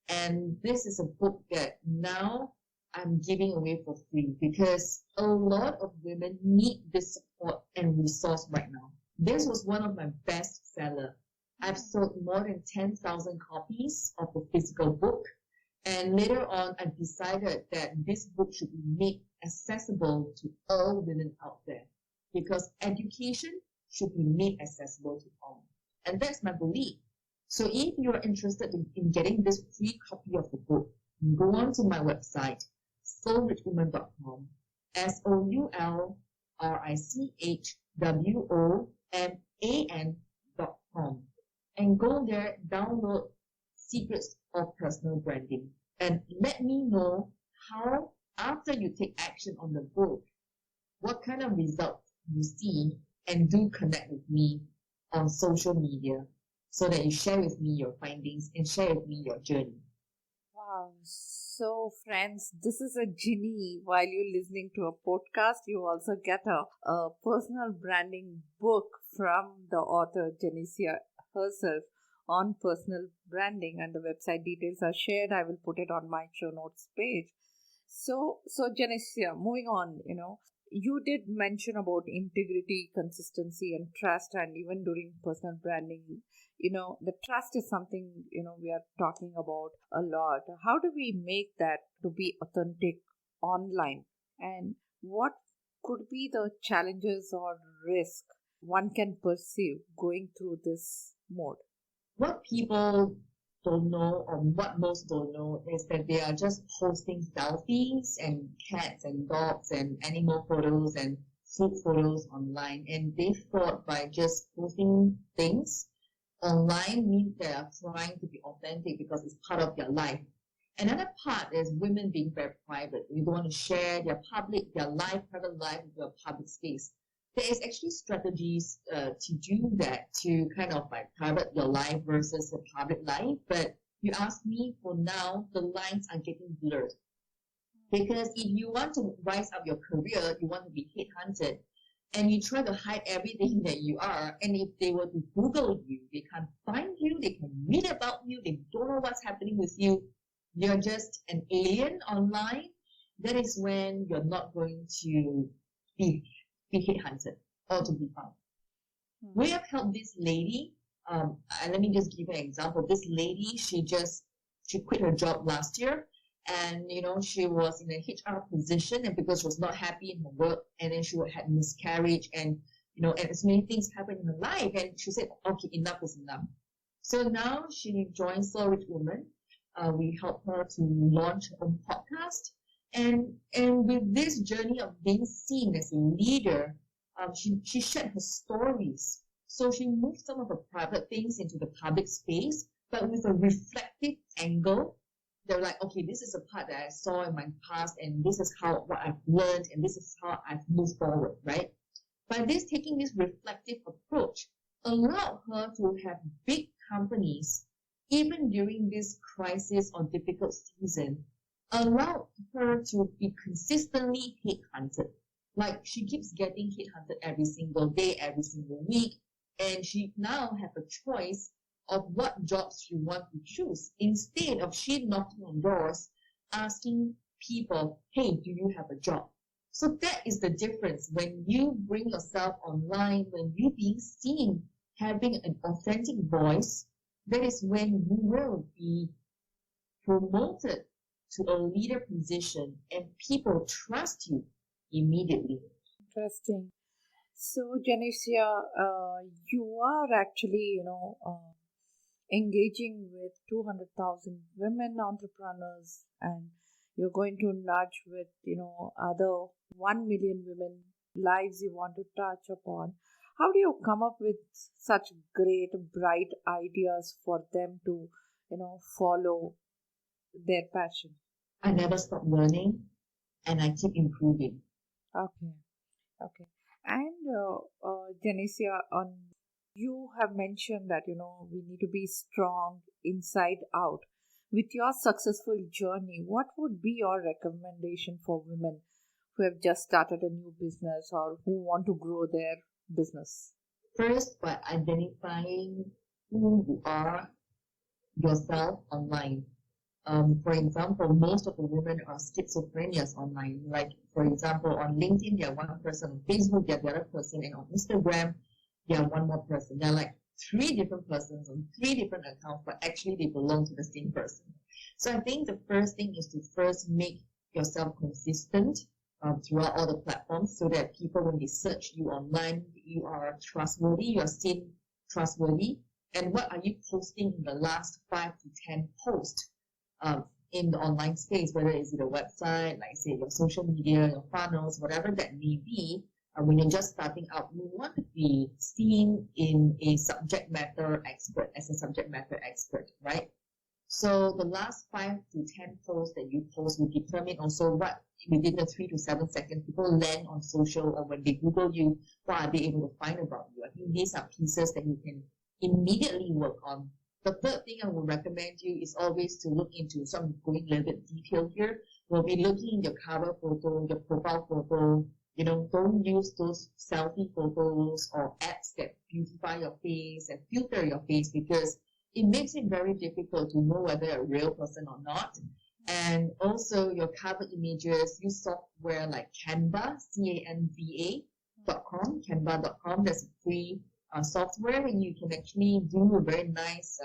And this is a book that now I'm giving away for free because a lot of women need this support and resource right now. This was one of my best sellers. I've sold more than 10,000 copies of the physical book. And later on, I decided that this book should be made accessible to all women out there because education should be made accessible to all. And that's my belief. So if you're interested in getting this free copy of the book, go on to my website, soulrichwoman.com, soulrichwoman.com, and go there, download Secrets of Personal Branding, and let me know how, after you take action on the book, what kind of results you see, and do connect with me on social media so that you share with me your findings and share with me your journey. Wow. So friends, this is a genie. While you're listening to a podcast, you also get a personal branding book from the author Genecia herself on personal branding, and the website details are shared. I will put it on my show notes page. So Genecia, moving on, you did mention about integrity, consistency, and trust, and even during personal branding, the trust is something, we are talking about a lot. How do we make that to be authentic online? And what could be the challenges or risk one can perceive going through this mode? What people don't know, or what most don't know, is that they are just posting selfies and cats and dogs and animal photos and food photos online, and they thought by just posting things online means they are trying to be authentic because it's part of their life. Another part is women being very private. You don't want to share their private life into a public space. There is actually strategies to do that, to kind of like private your life versus the public life. But you ask me, for now, the lines are getting blurred. Because if you want to rise up your career, you want to be headhunted, and you try to hide everything that you are, and if they were to Google you, they can't find you, they can read about you, they don't know what's happening with you, you're just an alien online, that is when you're not going to be headhunted or to be found. We have helped this lady, and let me just give you an example. This lady, she quit her job last year, and she was in a HR position, and because she was not happy in her work, and then she had miscarriage, and and as many things happened in her life, and she said, okay, enough is enough. So now she joined Soul Rich Woman. We helped her to launch her own podcast, and with this journey of being seen as a leader, she shared her stories So she moved some of her private things into the public space, but with a reflective angle. They're like, okay, this is a part that I saw in my past, and this is what I've learned, and this is how I've moved forward, right? By taking this reflective approach, allowed her to have big companies, even during this crisis or difficult season, allowed her to be consistently headhunted. Like, she keeps getting headhunted every single day, every single week, and she now have a choice of what jobs she wants to choose, instead of she knocking on doors, asking people, hey, do you have a job? So that is the difference. When you bring yourself online, when you being seen, having an authentic voice, that is when you will be promoted to a leader position and people trust you immediately. Interesting. So, Genecia, you are actually, engaging with 200,000 women entrepreneurs, and you're going to nudge with, other 1 million women lives you want to touch upon. How do you come up with such great, bright ideas for them to, follow their passion? I never stop learning, and I keep improving. Okay. And Genecia, you have mentioned that, we need to be strong inside out. With your successful journey, what would be your recommendation for women who have just started a new business or who want to grow their business? First, by identifying who you are yourself online. For example, most of the women are schizophrenias online. Like, for example, on LinkedIn, they're one person. On Facebook, they're the other person. And on Instagram, they're one more person. They're like 3 different persons on 3 different accounts, but actually they belong to the same person. So I think the first thing is to first make yourself consistent throughout all the platforms, so that people, when they search you online, you are trustworthy, you are seen trustworthy. And what are you posting in the last 5 to 10 posts in the online space, whether it's your website, like say your social media, your funnels, whatever that may be. When you're just starting out, you want to be seen in a subject matter expert, as a subject matter expert, right? So the last 5 to 10 posts that you post will determine also what, within the 3 to 7 seconds, people land on social, or when they Google you, what are they able to find about you. I think these are pieces that you can immediately work on. The third thing I would recommend you is always to look into, so I'm going a little bit detailed here. We'll be looking in your cover photo, your profile photo. Don't use those selfie photos or apps that beautify your face and filter your face, because it makes it very difficult to know whether you're a real person or not. And also your cover images, use software like Canva, Canva.com, Canva.com. That's a free software, and you can actually do a very nice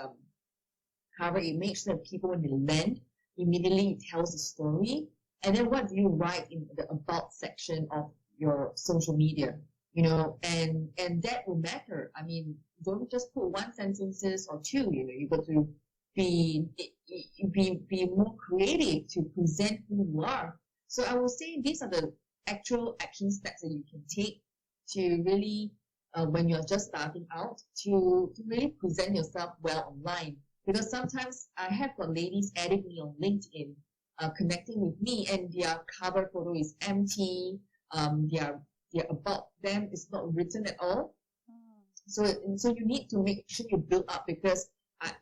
cover image so that people, when they land, immediately it tells a story. And then what do you write in the about section of your social media? And that will matter. I mean, don't just put 1 sentences or 2. You got to be more creative to present who you are. So I would say these are the actual action steps that you can take to really, when you're just starting out, to really present yourself well online. Because sometimes I have got ladies adding me on LinkedIn, connecting with me, and their cover photo is empty. Their about them is not written at all. So you need to make sure you build up, because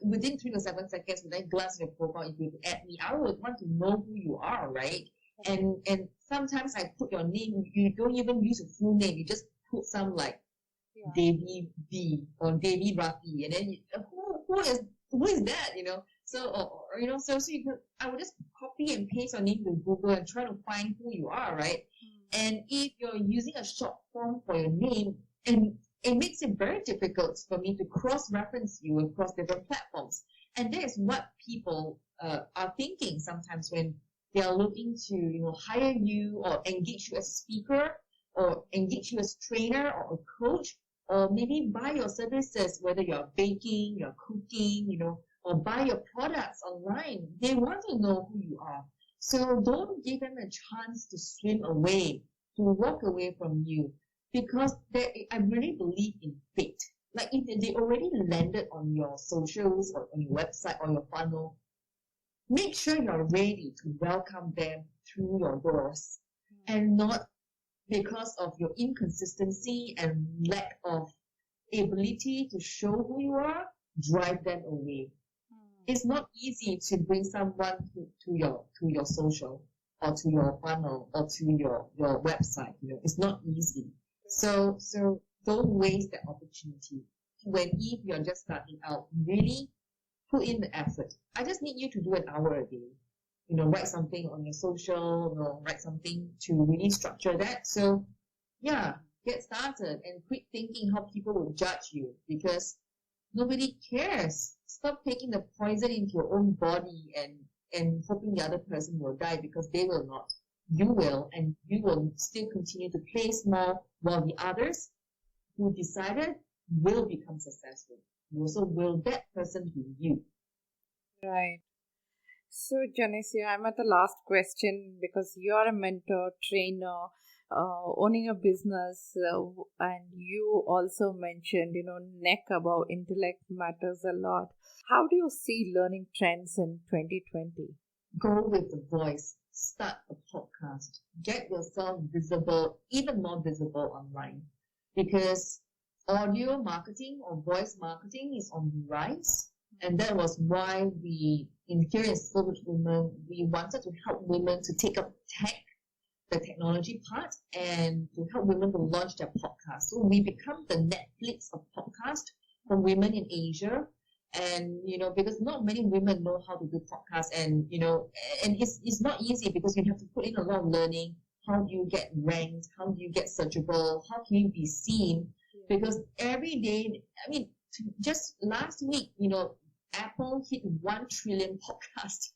within 3 to 7 seconds, when I glance at your profile, if you add me, I would want to know who you are, right? And sometimes I put your name, you don't even use a full name, you just put some like Devi B or Devi Rafi, and then who is that? So so you could, I would just copy and paste your name to Google and try to find who you are, right? And if you're using a short form for your name, and it makes it very difficult for me to cross-reference you across different platforms. And that is what people are thinking sometimes when they are looking to hire you or engage you as a speaker, or engage you as a trainer or a coach, or maybe buy your services, whether you're baking, you're cooking, or buy your products online. They want to know who you are. So don't give them a chance to swim away, to walk away from you, because I really believe in fate. Like if they already landed on your socials or on your website or your funnel, make sure you're ready to welcome them through your doors, and not because of your inconsistency and lack of ability to show who you are, drive them away. It's not easy to bring someone to your social or to your funnel or to your website. It's not easy. So don't waste that opportunity. If you're just starting out, really put in the effort. I just need you to do an hour a day. Write something on your social, write something to really structure that. So yeah, get started and quit thinking how people will judge you, because nobody cares. Stop taking the poison into your own body and hoping the other person will die, because they will not. You will, and you will still continue to play small, while the others who decided will become successful. So will that person be you? Right. So, Genecia, I'm at the last question, because you're a mentor, trainer, owning a business, and you also mentioned, neck above intellect matters a lot. How do you see learning trends in 2020? Go with the voice. Start a podcast. Get yourself visible, even more visible online, because audio marketing or voice marketing is on the rise. And that was why here in School with Women, we wanted to help women to take up the technology part, and to help women to launch their podcast. So we become the Netflix of podcast for women in Asia. And, because not many women know how to do podcasts, and, and it's not easy, because you have to put in a lot of learning. How do you get ranked? How do you get searchable? How can you be seen? Because every day, just last week, Apple hit 1 trillion podcast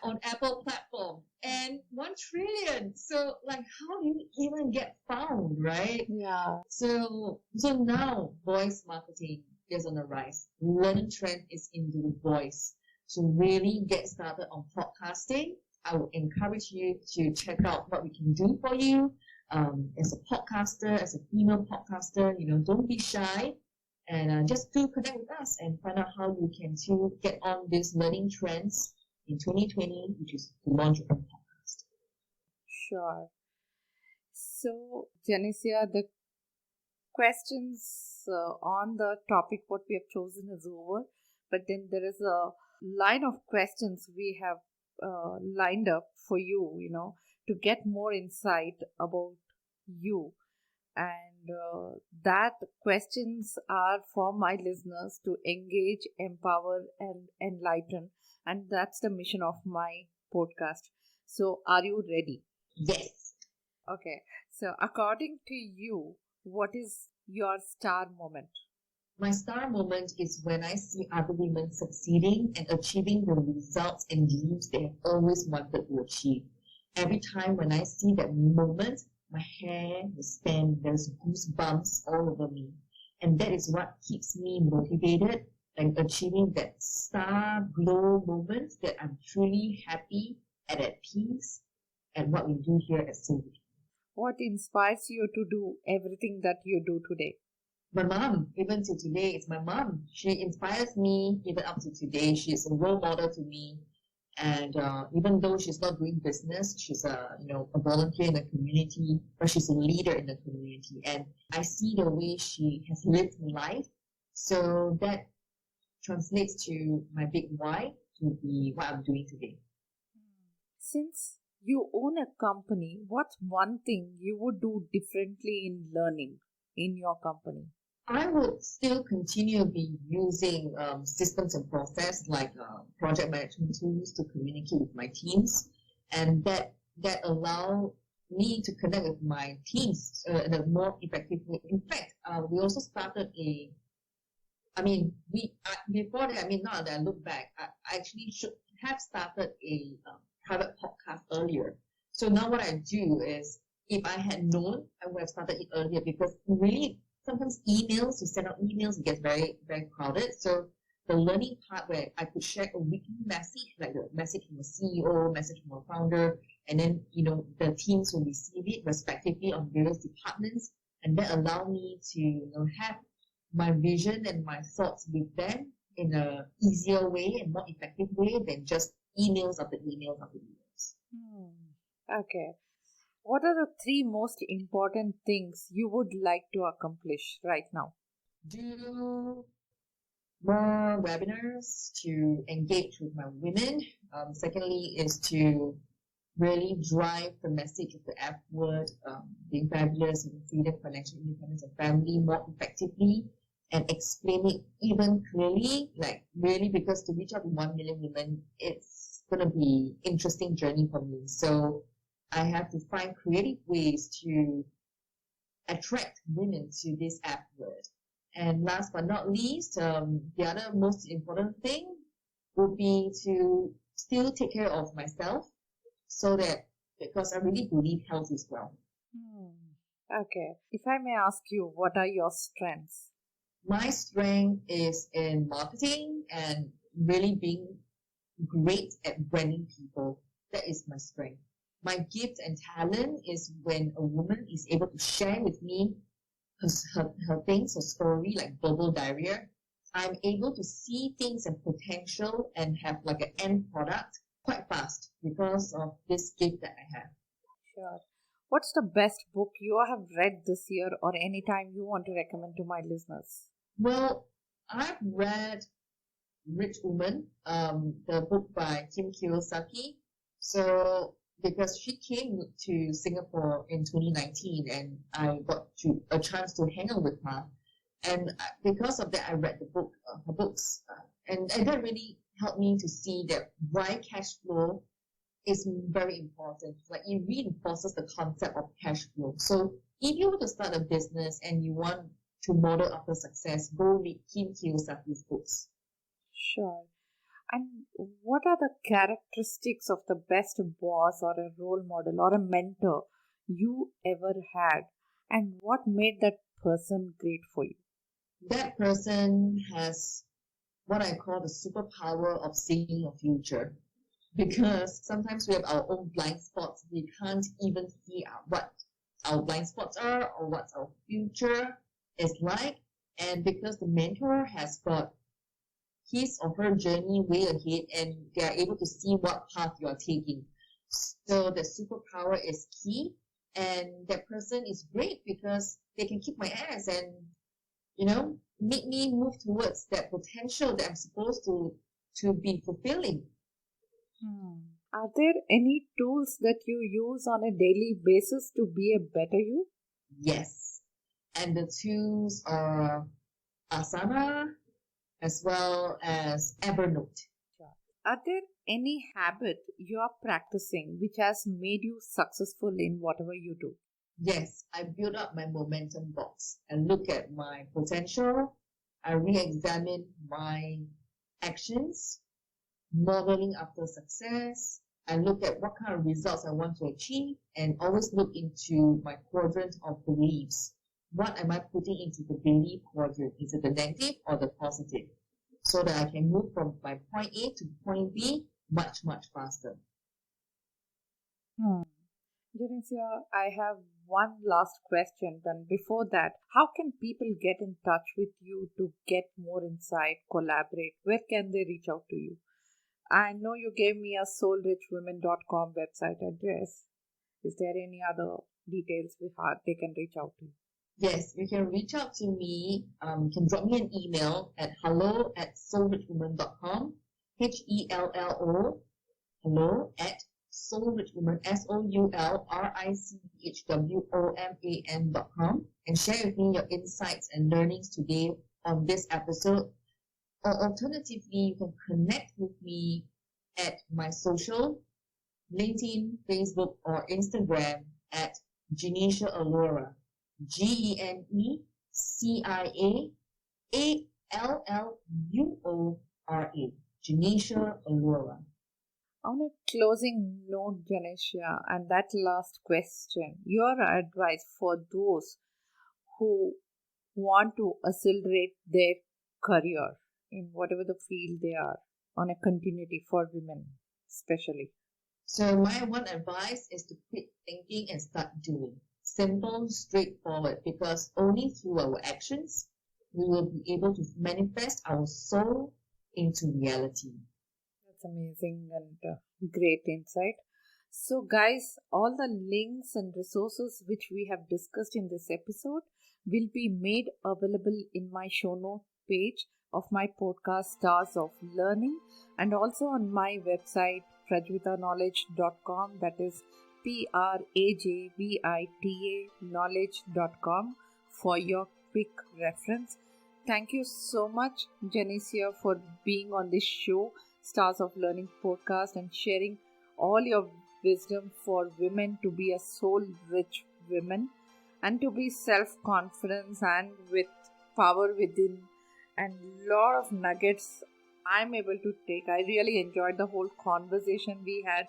on Apple platform, and 1 trillion. So how do you even get found, right? Yeah. So now voice marketing is on the rise. Learning trend is into the voice. So really get started on podcasting. I would encourage you to check out what we can do for you. As a podcaster, as a female podcaster, don't be shy. And just do connect with us and find out how you can too get on these learning trends in 2020, which is to launch your own podcast. Sure. So, Genecia, the questions on the topic what we have chosen is over, but then there is a line of questions we have lined up for you, to get more insight about you. And that questions are for my listeners to engage, empower, and enlighten. And that's the mission of my podcast. So, are you ready? Yes. Okay. So, according to you, what is your star moment? My star moment is when I see other women succeeding and achieving the results and dreams they have always wanted to achieve. Every time when I see that moment, my hair will stand, there's goosebumps all over me. And that is what keeps me motivated and achieving that star glow moment, that I'm truly happy and at peace and what we do here at 𝒏𝒂𝒕𝒊𝒐𝒏𝒂𝒍. What inspires you to do everything that you do today? My mom, even to today, it's my mom. She inspires me even up to today. She's a role model to me. And even though she's not doing business, she's a volunteer in the community, but she's a leader in the community. And I see the way she has lived her life. So that translates to my big why, to be what I'm doing today. Since you own a company, what's one thing you would do differently in learning in your company? I would still continue be using systems and process like project management tools to communicate with my teams, and that allow me to connect with my teams in a more effective way. In fact, we also started before that, now that I look back, I actually should have started a private podcast earlier. So now what I do is, if I had known, I would have started it earlier, because really, sometimes emails, to send out emails, it gets very, very crowded. So the learning part where I could share a weekly message, like the message from the CEO, message from a founder, and then, the teams will receive it respectively on various departments. And that allowed me to, have my vision and my thoughts with them in a easier way and more effective way than just emails after emails after emails. Okay. What are the three most important things you would like to accomplish right now? Do more webinars to engage with my women. Secondly is to really drive the message of the F word, being fabulous and freedom, financial independence, and family more effectively, and explain it even clearly, like really, because to reach out to 1 million women, it's going to be interesting journey for me. So I have to find creative ways to attract women to this F word. And last but not least, the other most important thing would be to still take care of myself, so that, because I really believe health is wealth. Okay. If I may ask you, what are your strengths? My strength is in marketing and really being great at branding people. That is my strength. My gift and talent is when a woman is able to share with me her things, her story, like verbal diarrhea. I'm able to see things and potential and have like an end product quite fast because of this gift that I have. Sure. What's the best book you have read this year or anytime you want to recommend to my listeners? Well, I've read Rich Woman, the book by 𝒏𝒂𝒕𝒊𝒐𝒏𝒂𝒍 𝑔𝒐𝒕𝒊𝒂𝒍 to because she came to Singapore in 2019 and I got a chance to hang out with her. And because of that, I read her books. And that really helped me to see that why cash flow is very important. Like it reinforces the concept of cash flow. So if you want to start a business and you want to model after success, go read 𝒏𝒂𝒕𝒊𝒐𝒏𝒂𝒍 books. Sure. And what are the characteristics of the best boss or a role model or a mentor you ever had? And what made that person great for you? That person has what I call the superpower of seeing a future. Because sometimes we have our own blind spots. We can't even see what our blind spots are or what our future is like. And because the mentor has got his or her journey way ahead and they are able to see what path you are taking. So the superpower is key, and that person is great because they can kick my ass and, make me move towards that potential that I'm supposed to be fulfilling. Are there any tools that you use on a daily basis to be a better you? Yes. And the tools are Asana, as well as Evernote. Are there any habit you are practicing which has made you successful in whatever you do? Yes, I build up my momentum box and look at my potential. I re-examine my actions, modeling after success. I look at what kind of results I want to achieve and always look into my quadrant of beliefs. What am I putting into the belief quadrant? Is it the negative or the positive? So that I can move from my point A to point B much, much faster. Genecia, I have one last question. Then before that, how can people get in touch with you to get more insight, collaborate? Where can they reach out to you? I know you gave me a soulrichwomen.com website address. Is there any other details they can reach out to you? Yes, you can reach out to me. You can drop me an email at hello@soulrichwomen.com, HELLO, hello@soulrichwomen, SOULRICHWOMAN.com, and share with me your insights and learnings today on this episode. Or alternatively, you can connect with me at my social, LinkedIn, Facebook, or Instagram at Genecia Alluora. GENECIAALLUORA. Genecia Alluora. On a closing note, Genecia, and that last question, your advice for those who want to accelerate their career in whatever the field they are, on a continuity for women especially. So my one advice is to quit thinking and start doing. Simple, straightforward, because only through our actions we will be able to manifest our soul into reality. That's amazing and great insight. So, guys, all the links and resources which we have discussed in this episode will be made available in my show note page of my podcast Stars of Learning, and also on my website prajvitaknowledge.com, that is PRAJVITA knowledge.com, for your quick reference. Thank you so much, Genecia, for being on this show, Stars of Learning podcast, and sharing all your wisdom for women to be a soul-rich women and to be self-confident and with power within, and lot of nuggets I'm able to take. I really enjoyed the whole conversation we had.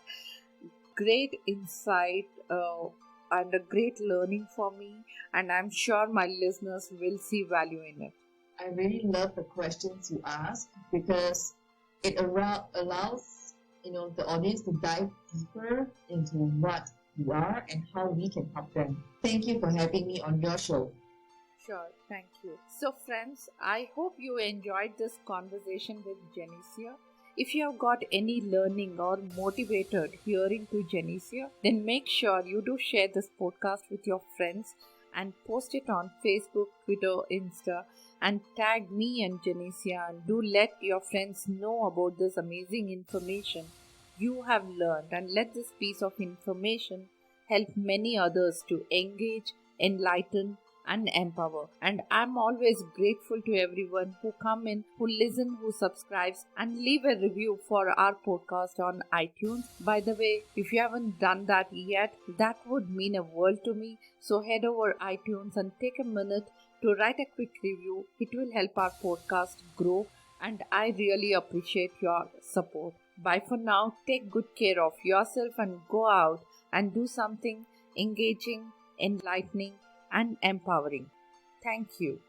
Great insight and a great learning for me, and I'm sure my listeners will see value in it. I really love the questions you ask because it allows the audience to dive deeper into what you are and how we can help them. Thank you for having me on your show. Sure, thank you. So friends, I hope you enjoyed this conversation with Genecia. If you have got any learning or motivated hearing to Genecia, then make sure you do share this podcast with your friends and post it on Facebook, Twitter, Insta, and tag me and Genecia, and do let your friends know about this amazing information you have learned, and let this piece of information help many others to engage, enlighten, and empower. And I'm always grateful to everyone who come in, who listen, who subscribes, and leave a review for our podcast on iTunes. By the way, if you haven't done that yet, that would mean a world to me. So head over iTunes and take a minute to write a quick review. It will help our podcast grow, and I really appreciate your support. Bye for now. Take good care of yourself and go out and do something engaging, enlightening, and empowering. Thank you.